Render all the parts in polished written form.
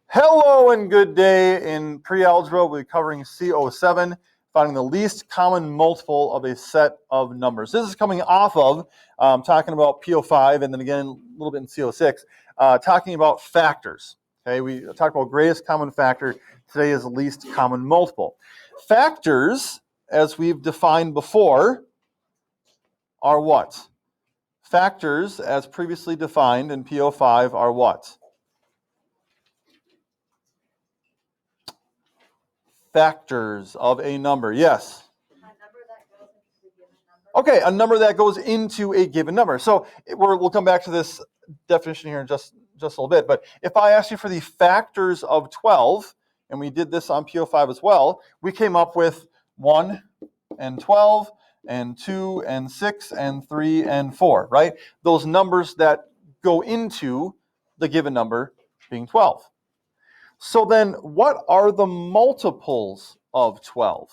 Hello and good day. In pre-algebra, we'll be covering CO7, finding the least common multiple of a set of numbers. This is coming off of talking about PO5 and then again a little bit in CO6, talking about factors. Okay, we talked about greatest common factor. Today is least common multiple. Factors, as we've defined before, are what? Factors, as previously defined in PO5, are what? Factors of a number. Yes? Okay, a number that goes into a given number. So we'll come back to this definition here in just a little bit. But if I ask you for the factors of 12, and we did this on PO5 as well, we came up with 1 and 12 and 2 and 6 and 3 and 4, right? Those numbers that go into the given number being 12. So then, what are the multiples of 12?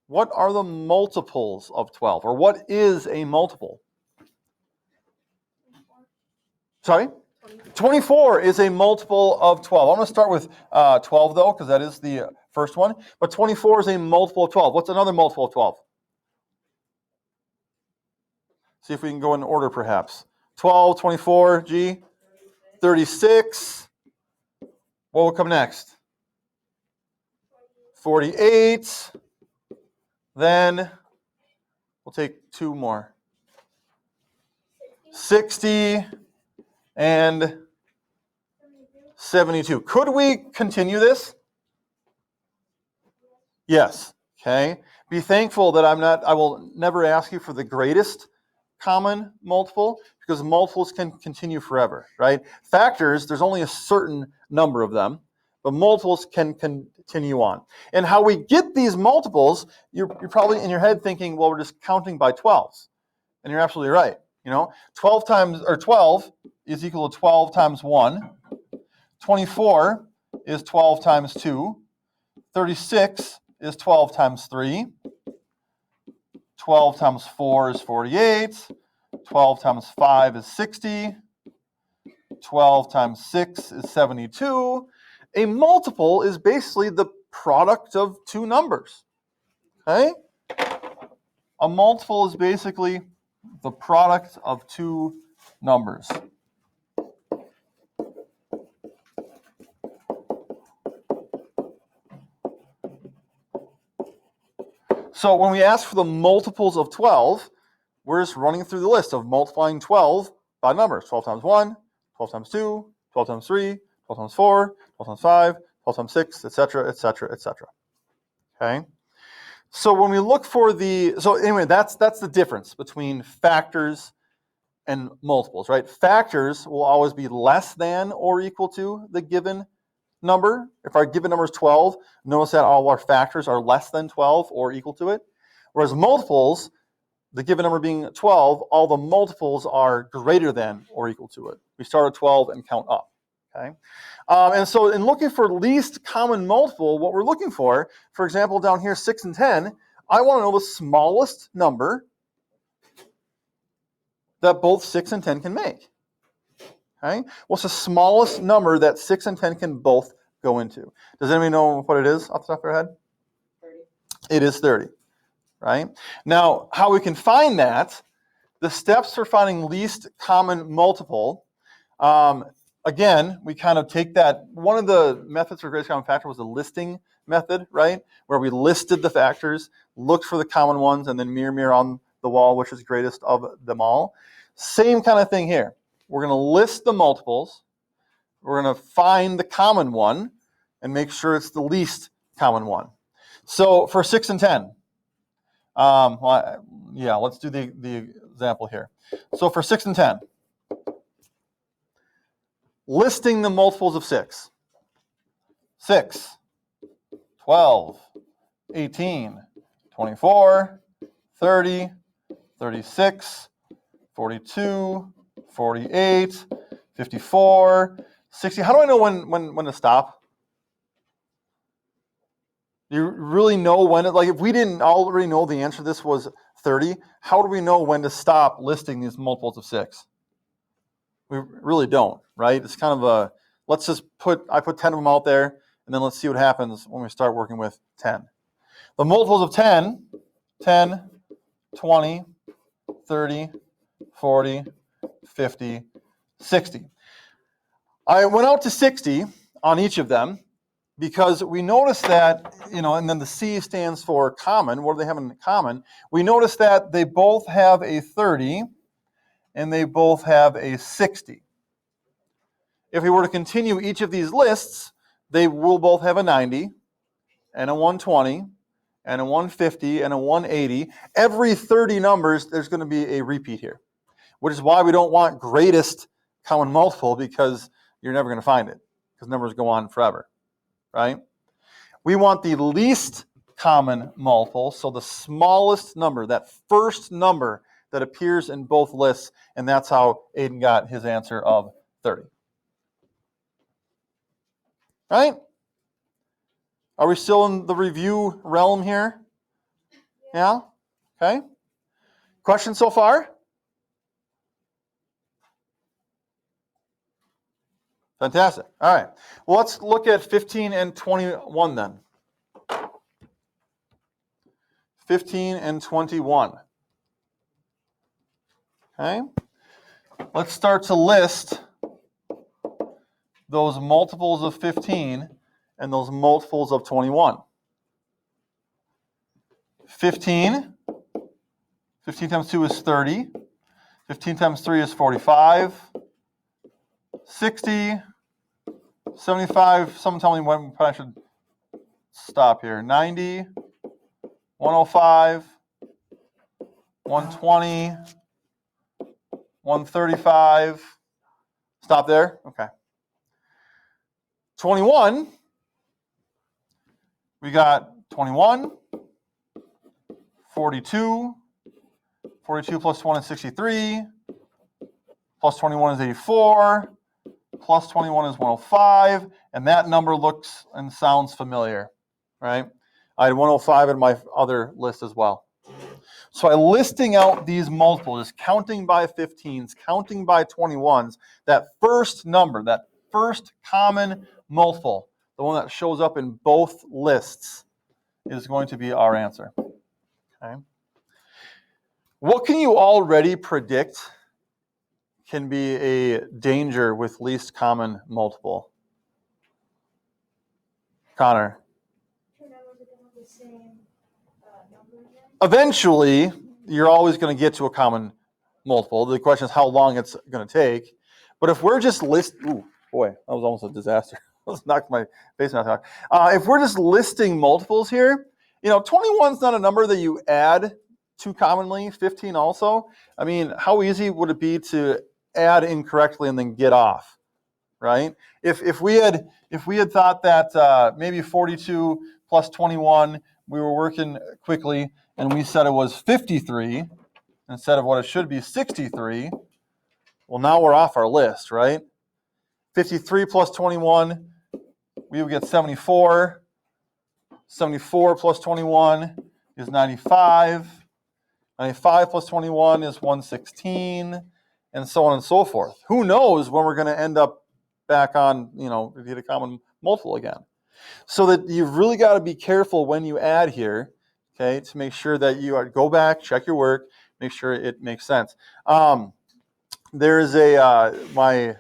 What are the multiples of 12? Or what is a multiple? Sorry? 24 is a multiple of 12. I'm going to start with 12, though, because that is the first one. But 24 is a multiple of 12. What's another multiple of 12? See if we can go in order, perhaps. 12, 24, G. 36. What will come next? 48. Then we'll take two more. 60 and 72. Could we continue this? Yes. Okay. Be thankful that I will never ask you for the greatest common multiple, because multiples can continue forever, right? Factors, there's only a certain number of them, but multiples can continue on. And how we get these multiples, you're probably in your head thinking, well, we're just counting by 12s. And you're absolutely right. 12 is equal to 12 times 1. 24 is 12 times 2. 36 is 12 times 3. 12 times 4 is 48. 12 times 5 is 60. 12 times 6 is 72. A multiple is basically the product of two numbers. Okay? A multiple is basically the product of two numbers. So when we ask for the multiples of 12, we're just running through the list of multiplying 12 by numbers. 12 times 1, 12 times 2, 12 times 3, 12 times 4, 12 times 5, 12 times 6, etc., etc., etc. Okay? So when we look for that's the difference between factors and multiples, right? Factors will always be less than or equal to the given number. If our given number is 12, notice that all our factors are less than 12 or equal to it. Whereas multiples, the given number being 12, all the multiples are greater than or equal to it. We start at 12 and count up. Okay? And so in looking for least common multiple, what we're looking for example, down here, 6 and 10, I want to know the smallest number that both 6 and 10 can make. Okay? What's the smallest number that 6 and 10 can both go into? Does anybody know what it is off the top of their head? 30. It is 30. Right? Now, how we can find that, the steps for finding least common multiple, again, we kind of take that. One of the methods for greatest common factor was the listing method, right? Where we listed the factors, looked for the common ones, and then mirror on the wall, which is greatest of them all. Same kind of thing here. We're going to list the multiples. We're going to find the common one and make sure it's the least common one. So for 6 and 10, let's do the example here. So for 6 and 10, listing the multiples of 6. 6, 12, 18, 24, 30, 36, 42, 48, 54, 60. How do I know when to stop? Do you really know when if we didn't already know the answer to this was 30, how do we know when to stop listing these multiples of 6? We really don't, right? It's kind of let's just I put 10 of them out there, and then let's see what happens when we start working with 10. The multiples of 10, 10, 20, 30, 40, 50, 60. I went out to 60 on each of them because we noticed that, and then the C stands for common. What do they have in common? We noticed that they both have a 30 and they both have a 60. If we were to continue each of these lists, they will both have a 90 and a 120 and a 150 and a 180. Every 30 numbers, there's going to be a repeat here, which is why we don't want greatest common multiple, because you're never going to find it, because numbers go on forever, right? We want the least common multiple, so the smallest number, that first number that appears in both lists, and that's how Aiden got his answer of 30. Right? Are we still in the review realm here? Yeah? Okay. Questions so far? Fantastic. All right. Well, let's look at 15 and 21 then. 15 and 21. Okay. Let's start to list those multiples of 15 and those multiples of 21. 15 times 2 is 30. 15 times 3 is 45. 60, 75, someone tell me when I should stop here. 90, 105, 120, 135. Stop there? Okay. 21, we got 21, 42, 42 plus 1 is 63, plus 21 is 84, plus 21 is 105, and that number looks and sounds familiar, right? I had 105 in my other list as well. So by listing out these multiples, counting by 15s, counting by 21s, that first number, that first common multiple, the one that shows up in both lists, is going to be our answer. Okay. What can you already predict can be a danger with least common multiple? Connor. Eventually, you're always going to get to a common multiple. The question is how long it's going to take. But if we're just ooh, boy, that was almost a disaster. I almost knocked my face out. If we're just listing multiples here, 21 is not a number that you add too commonly. 15 also. I mean, how easy would it be to add incorrectly and then get off, right? If we had thought that maybe 42 plus 21, we were working quickly, and we said it was 53 instead of what it should be, 63. Well, now we're off our list, right? 53 plus 21, we would get 74. 74 plus 21 is 95. 95 plus 21 is 116, and so on and so forth. Who knows when we're going to end up back on, if you hit a common multiple again. So that you've really got to be careful when you add here, okay, to make sure that you go back, check your work, make sure it makes sense. There's my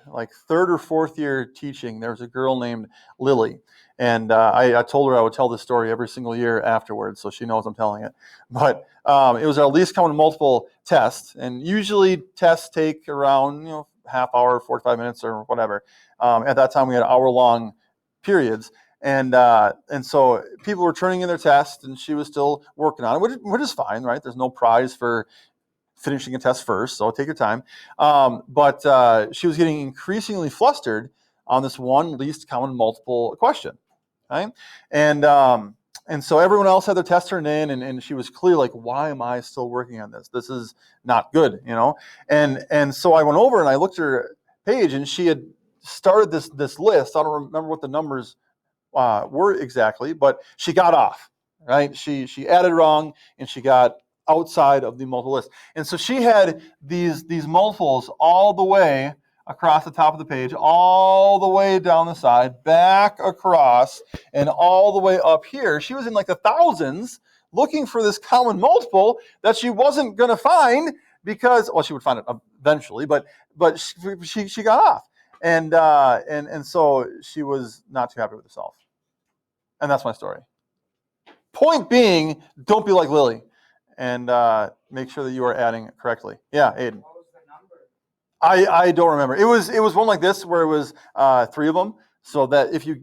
third or fourth year teaching, there was a girl named Lily. And I told her I would tell this story every single year afterwards, so she knows I'm telling it. But it was our least common multiple test, and usually tests take around half hour, 45 minutes, or whatever. At that time, we had hour-long periods, and so people were turning in their tests, and she was still working on it, which is fine, right? There's no prize for finishing a test first, so take your time. But she was getting increasingly flustered on this one least common multiple question. Right? And so everyone else had their test turned in, and she was clear, why am I still working on this? This is not good, And so I went over and I looked at her page, and she had started this list. I don't remember what the numbers were exactly, but she got off, right? She added wrong, and she got outside of the multiple list. And so she had these multiples all the way across the top of the page, all the way down the side, back across, and all the way up here. She was in like the thousands looking for this common multiple that she wasn't going to find because, well, she would find it eventually, but she got off. And so she was not too happy with herself. And that's my story. Point being, don't be like Lily, and make sure that you are adding correctly. Yeah, Aiden. What was the number? I don't remember. It was one like this where it was 3 of them, so that if you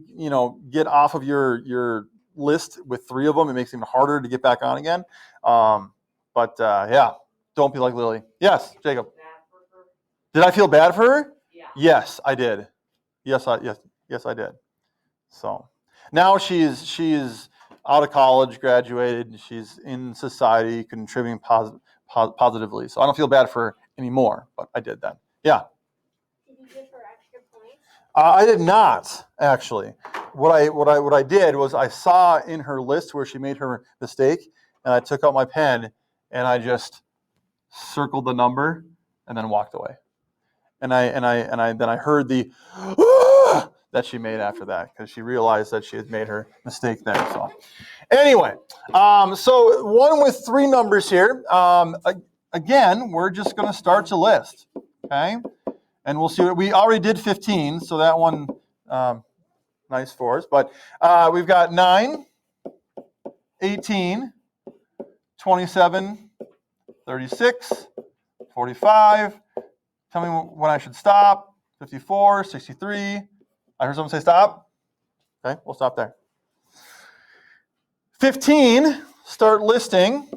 get off of your list with 3 of them, it makes it even harder to get back on again. But yeah, don't be like Lily. Yes, Jacob. Did I feel bad for her? Yeah. Yes, I did. Yes, I did. So now she's out of college, graduated. She's in society, contributing positively. So I don't feel bad for her anymore, but I did then. Yeah. Did you give her extra points? I did not, actually. What I did was I saw in her list where she made her mistake, and I took out my pen and I just circled the number and then walked away. And I heard the that she made after that because she realized that she had made her mistake there. So anyway, so one with 3 numbers here. Again, we're just going to start to list, okay? And we'll see. We already did 15, so that one nice for us. But we've got 9, 18, 27, 36, 45. Tell me when I should stop. 54, 63. I heard someone say stop. Okay, we'll stop there. 15, start listing.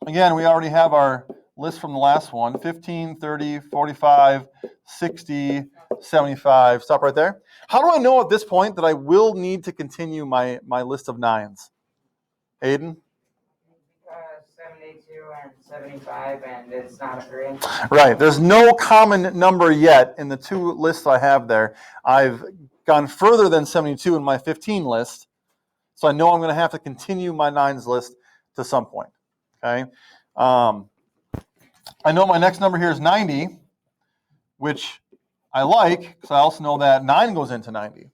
Again, we already have our list from the last one. 15, 30, 45, 60, 75. Stop right there. How do I know at this point that I will need to continue my list of 9s? Aiden? 72 and 75, and it's not a 3. Right. There's no common number yet in the 2 lists I have there. I've gone further than 72 in my 15 list, so I know I'm going to have to continue my 9s list to some point. Okay. I know my next number here is 90, which I like because I also know that 9 goes into 90.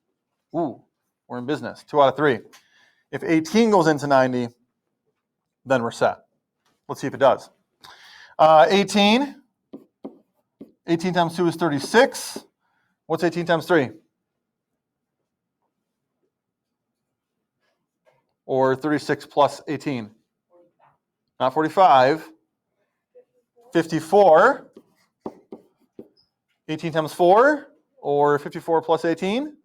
Ooh, we're in business. 2 out of 3. If 18 goes into 90, then we're set. Let's see if it does. 18 times 2 is 36. What's 18 times 3? Or 36 plus 18? Not 45. 54. 18 times 4, or 54 plus 18?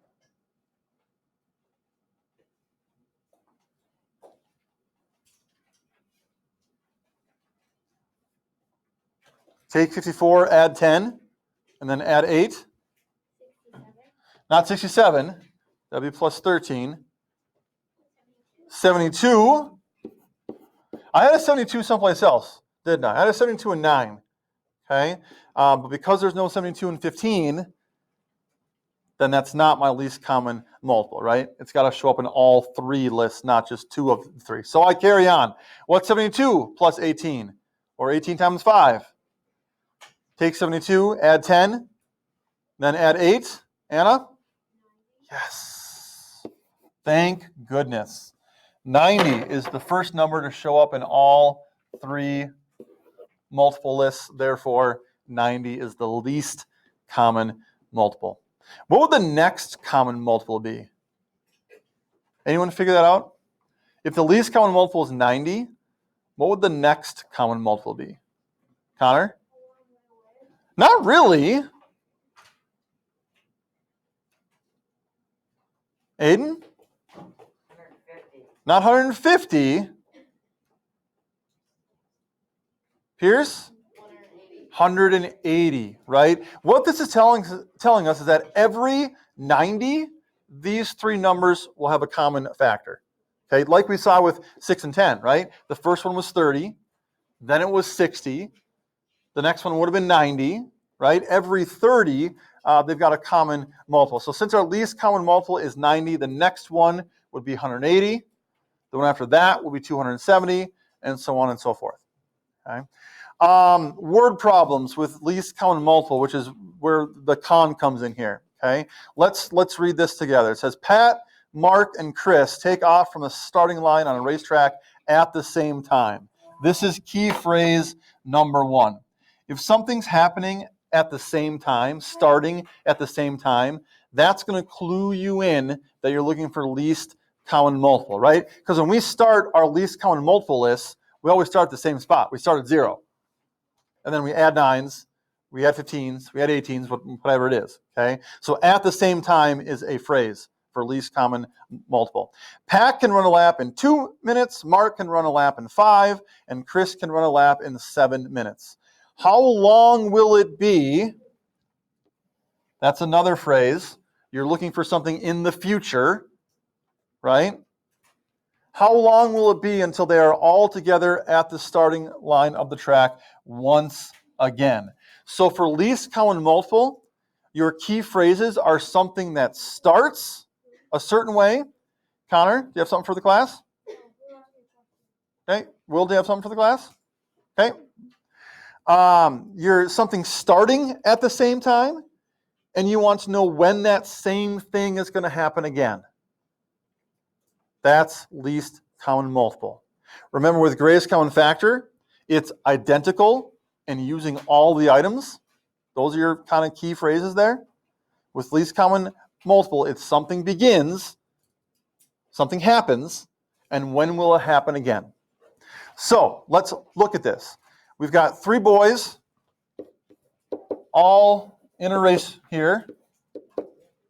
Take 54, add 10, and then add 8. 67. Not 67. That'd be plus 13. 72. I had a 72 someplace else, didn't I? I had a 72 and 9. Okay? But because there's no 72 and 15, then that's not my least common multiple, right? It's got to show up in all 3 lists, not just 2 of the 3. So I carry on. What's 72 plus 18? Or 18 times 5? Take 72, add 10, then add 8. Anna? Yes. Thank goodness. 90 is the first number to show up in all 3 multiple lists. Therefore, 90 is the least common multiple. What would the next common multiple be? Anyone figure that out? If the least common multiple is 90, what would the next common multiple be? Connor? Not really. Aiden? 150. Not 150. Pierce? 180, right? What this is telling us is that every 90, these 3 numbers will have a common factor. Okay, like we saw with 6 and 10, right? The first one was 30, then it was 60, the next one would have been 90, right? Every 30, they've got a common multiple. So since our least common multiple is 90, the next one would be 180, the one after that will be 270, and so on and so forth. Okay. Word problems with least common multiple, which is where the con comes in here. Okay, let's read this together. It says Pat, Mark, and Chris take off from the starting line on a racetrack at the same time. This is key phrase number 1. If something's happening at the same time, starting at the same time, that's going to clue you in that you're looking for least common multiple, right? Because when we start our least common multiple list, we always start at the same spot. We start at 0. And then we add 9s, we add 15s, we add 18s, whatever it is, okay? So at the same time is a phrase for least common multiple. Pat can run a lap in 2 minutes, Mark can run a lap in 5, and Chris can run a lap in 7 minutes. How long will it be? That's another phrase. You're looking for something in the future, right? How long will it be until they are all together at the starting line of the track once again? So for least common multiple, your key phrases are something that starts a certain way. Connor, do you have something for the class? Okay. Will, do you have something for the class? Okay. You're something starting at the same time, and you want to know when that same thing is going to happen again. That's least common multiple. Remember, with greatest common factor, it's identical and using all the items. Those are your kind of key phrases there. With least common multiple, it's something begins, something happens, and when will it happen again? So let's look at this. We've got 3 boys all in a race here.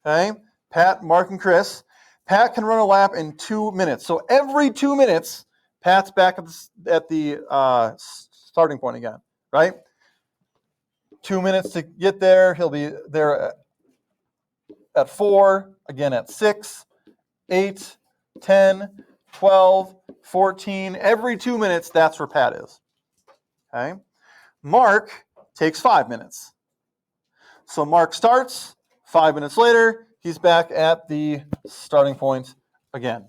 Okay, Pat, Mark, and Chris. Pat can run a lap in 2 minutes. So every 2 minutes, Pat's back at the starting point again, right? 2 minutes to get there. He'll be there at 4, again at 6, 8, 10, 12, 14. Every 2 minutes, that's where Pat is. Okay. Mark takes 5 minutes. So Mark starts, 5 minutes later, he's back at the starting point again.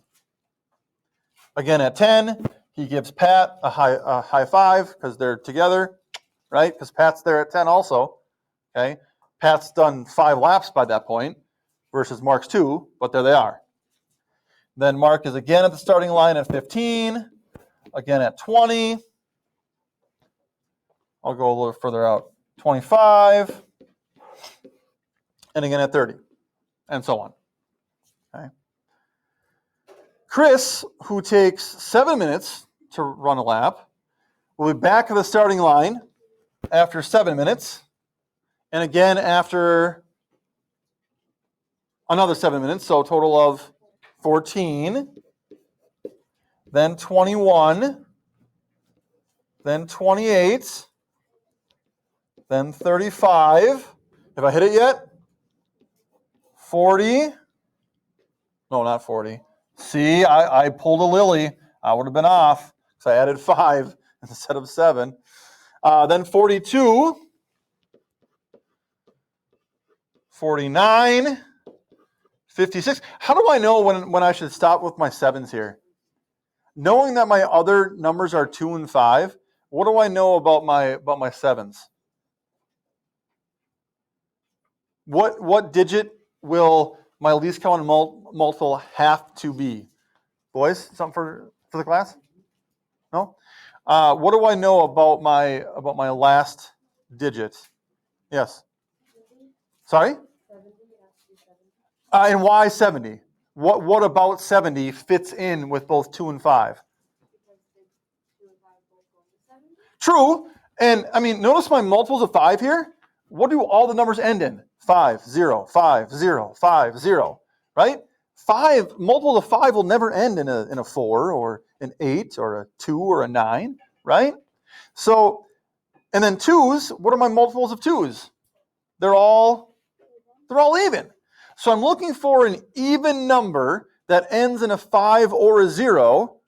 Again at 10, he gives Pat a high five because they're together, right? Because Pat's there at 10 also. Okay. Pat's done 5 laps by that point versus Mark's 2, but there they are. Then Mark is again at the starting line at 15, again at 20. I'll go a little further out, 25, and again at 30, and so on. Okay. Chris, who takes 7 minutes to run a lap, will be back at the starting line after 7 minutes, and again after another 7 minutes, so a total of 14, then 21, then 28, then 35. Have I hit it yet? 40. No, not 40. See, I pulled a Lily. I would have been off because I added 5 instead of 7. Then 42, 49, 56. How do I know when I should stop with my 7s here? Knowing that my other numbers are 2 and 5, what do I know about my 7s? What digit will my least common multiple have to be? Boys, something for the class? No? What do I know about my last digit? Yes. Sorry? And why 70? What about 70 fits in with both 2 and 5? True. And I mean, notice my multiples of 5 here. What do all the numbers end in? 5, 0, 5, 0, 5, 0, right? 5, multiples of 5 will never end in a 4 or an 8 or a 2 or a 9, right? So, and then 2s, what are my multiples of 2s? They're all even. So I'm looking for an even number that ends in a 5 or a 0,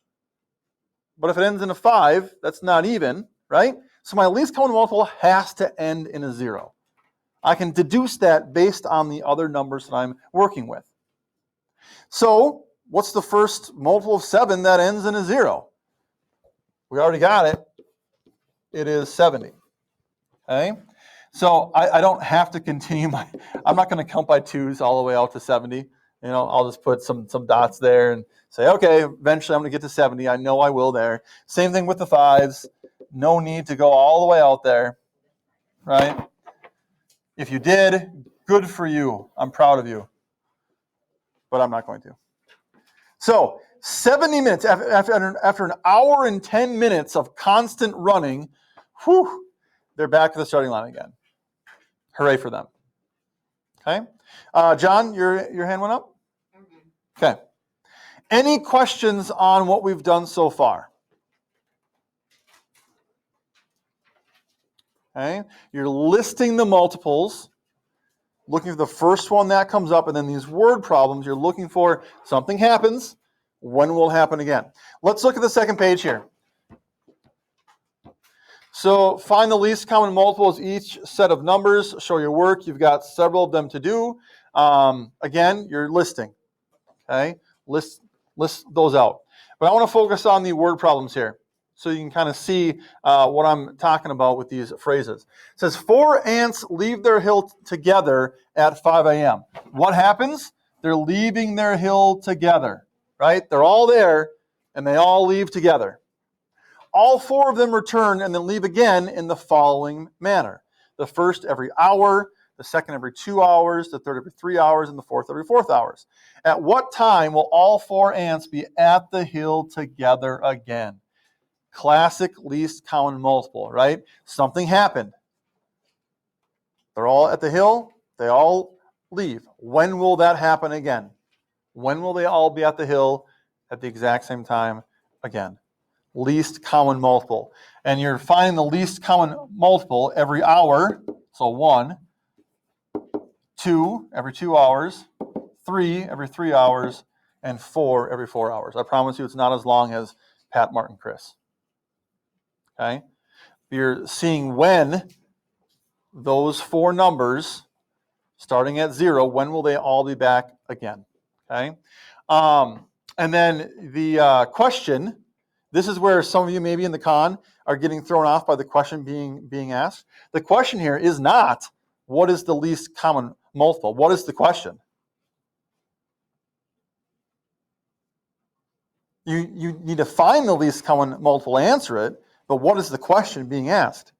but if it ends in a 5, that's not even, right? So my least common multiple has to end in a 0. I can deduce that based on the other numbers that I'm working with. So what's the first multiple of 7 that ends in a 0? We already got it. it is 70. Okay? So I don't have to continue I'm not going to count by twos all the way out to 70. I'll just put some dots there and say, okay, eventually I'm going to get to 70. I know I will there. Same thing with the fives. No need to go all the way out there, right? If you did, good for you. I'm proud of you. But I'm not going to. So 70 minutes, after an hour and 10 minutes of constant running, they're back to the starting line again. Hooray for them. Okay. John, your hand went up? Okay. Any questions on what we've done so far? Okay. You're listing the multiples, looking for the first one that comes up, and then these word problems, you're looking for something happens, when will it happen again? Let's look at the second page here. So find the least common multiples each set of numbers. Show your work. You've got several of them to do. Again, you're listing. Okay, list those out. But I want to focus on the word problems here, so you can kind of see what I'm talking about with these phrases. It says 4 ants leave their hill together at 5 a.m. What happens? They're leaving their hill together, right? They're all there, and they all leave together. All 4 of them return and then leave again in the following manner. The first every hour, the second every 2 hours, the third every 3 hours, and the fourth every 4 hours. At what time will all 4 ants be at the hill together again? Classic least common multiple, right? Something happened. They're all at the hill. They all leave. When will that happen again? When will they all be at the hill at the exact same time again? Least common multiple. And you're finding the least common multiple every hour. So 1, 2 every 2 hours, 3 every 3 hours, and 4 every 4 hours. I promise you it's not as long as Pat, Martin, Chris. Okay? You're seeing when those 4 numbers, starting at 0, when will they all be back again? Okay? And then the question, this is where some of you maybe in the con are getting thrown off by the question being asked. The question here is not, what is the least common multiple? What is the question? You need to find the least common multiple, answer it, but what is the question being asked?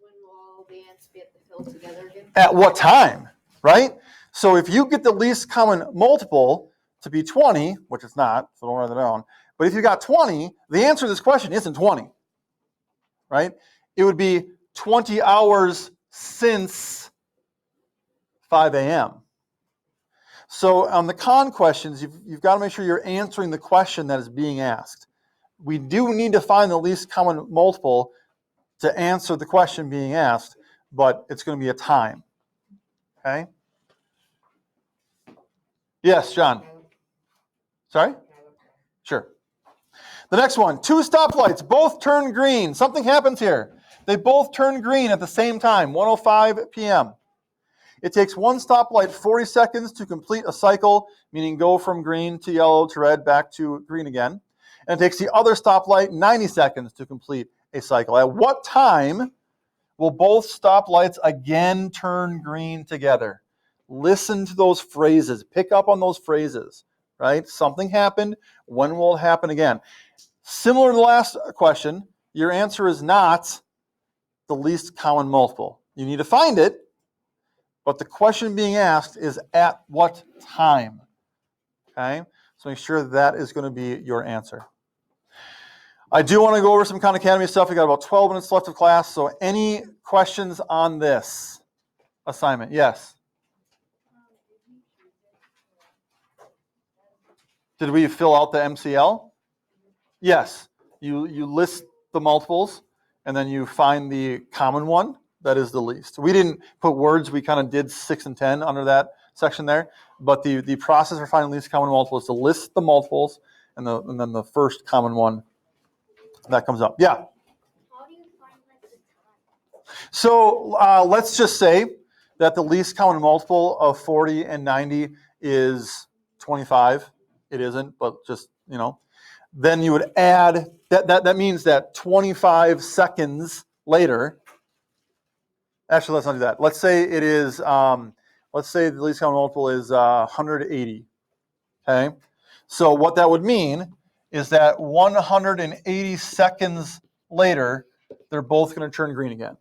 When will all the ants be at the hill together again? At what time, right? So if you get the least common multiple to be 20, which it's not, so don't write that down, but if you got 20, the answer to this question isn't 20, right? It would be 20 hours since 5 a.m. So on the con questions, you've got to make sure you're answering the question that is being asked. We do need to find the least common multiple to answer the question being asked, but it's going to be a time. Okay? Yes, John. Sorry? Sure. The next one, 2 stoplights, both turn green. Something happens here. They both turn green at the same time, 1:05 p.m. It takes one stoplight 40 seconds to complete a cycle, meaning go from green to yellow to red back to green again. And it takes the other stoplight 90 seconds to complete a cycle. At what time will both stoplights again turn green together? Listen to those phrases. Pick up on those phrases, right? Something happened. When will it happen again? Similar to the last question, your answer is not the least common multiple. You need to find it, but the question being asked is at what time? Okay? So make sure that is going to be your answer. I do want to go over some Khan Academy stuff. We got about 12 minutes left of class, so any questions on this assignment? Yes? Did we fill out the MCL? Yes. You list the multiples, and then you find the common one that is the least. We didn't put words. We kind of did 6 and 10 under that section there. But the process for finding least common multiple is to list the multiples, and then the first common one that comes up. Yeah? How do you find like the time? So let's just say that the least common multiple of 40 and 90 is 25. It isn't, but just, then you would add, that means that 25 seconds later, actually, let's not do that. Let's say it is, let's say the least common multiple is 180. Okay? So what that would mean is that 180 seconds later, they're both going to turn green again.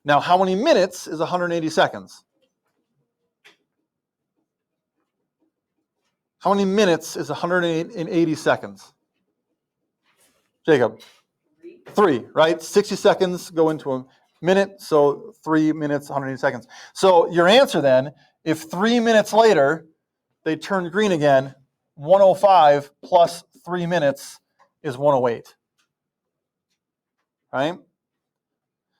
Now, how many minutes is 180 seconds? How many minutes is 180 seconds? Jacob? 3, right? 60 seconds go into a minute, so 3 minutes, 180 seconds. So your answer then, if 3 minutes later they turn green again, 105 plus 3 minutes is 108. Right?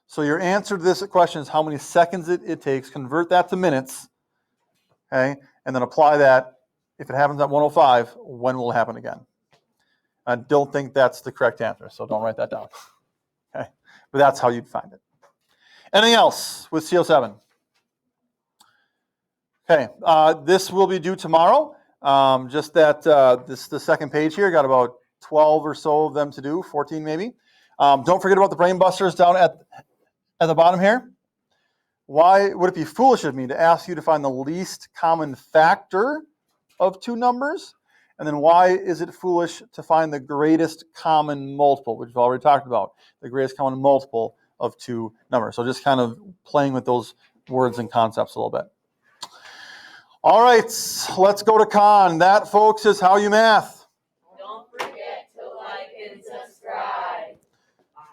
So your answer to this question is how many seconds it takes, convert that to minutes, okay, and then apply that. If it happens at 105, when will it happen again? I don't think that's the correct answer, so don't write that down. Okay, but that's how you'd find it. Anything else with CO7? Okay, this will be due tomorrow. Just that the second page here, got about 12 or so of them to do, 14 maybe. Don't forget about the brain busters down at the bottom here. Why would it be foolish of me to ask you to find the least common factor of two numbers? And then why is it foolish to find the greatest common multiple, which we've already talked about, the greatest common multiple of two numbers. So just kind of playing with those words and concepts a little bit. All right, let's go to con. That, folks, is how you math.